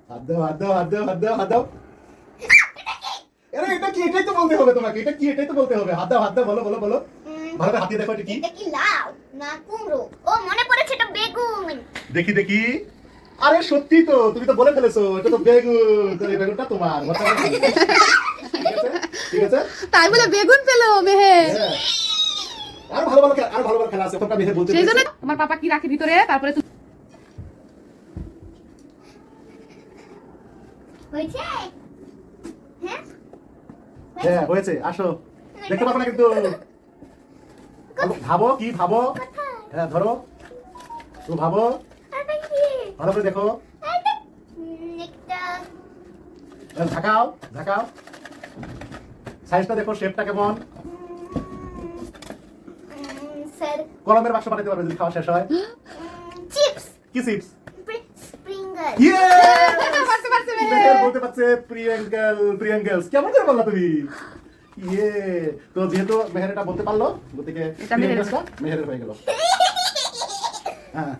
হাত দাও হাত দাও হাত দাও হাত দাও হাত দাও। আরে এটা কি? এটাই তো বলতে হবে তোমাকে। এটা কি? এটাই তো বলতে হবে। হাত দাও বলো বলো বলো। ভালো করে হাত দিয়ে দেখো এটা কি? এটা কি লাউ না কুমড়ো? ও মনে পড়েছে, এটা বেগুন। দেখি দেখি। আরে সত্যি তো, তুমি তো বলে ফেলেছো এটা তো বেগুন। তো এই বেগুনটা তোমার। ভর্তা করে খাবে। ঠিক আছে ঠিক আছে। তাই বলে বেগুন পেলো মেহের। হ্যাঁ। আরো ভালো ভালো খেলা, আরো ভালো ভালো খেলা আছে। তোমরা মেহে বলতে সেই জন্য পেরেছো। তোমার পাপা কি রাখে ভিতরে, তারপরে হয়েছে? হ্যাঁ হ্যাঁ হয়েছে। আসো, দেখতে পাবো না কিন্তু। ভাবো কি ভাবো? হ্যাঁ ধরো, তো ভাবো, এটা কি? ভালো করে দেখো। একটা ঝাঁকাও ঝাঁকাও, সাইজটা দেখো, শেপটা কেমন। স্যার কলমের বাক্স বানাতে পারবে যদি খাওয়া শেষ হয়। চিপস কি চিপস? স্প্রিঙ্গল। ইয়ে! পারছে পারছে মেহের মেহের। বলতে পারছে প্রিয়াঙ্গেলস। কেমন করে বললা তুমি? ইয়ে! তো যেহেতু মেহের এটা বলতে পারলো, গতিকে এটা মেহের। প্রিয়াঙ্গেলসটা মেহেরের হয়ে গেল। হ্যাঁ।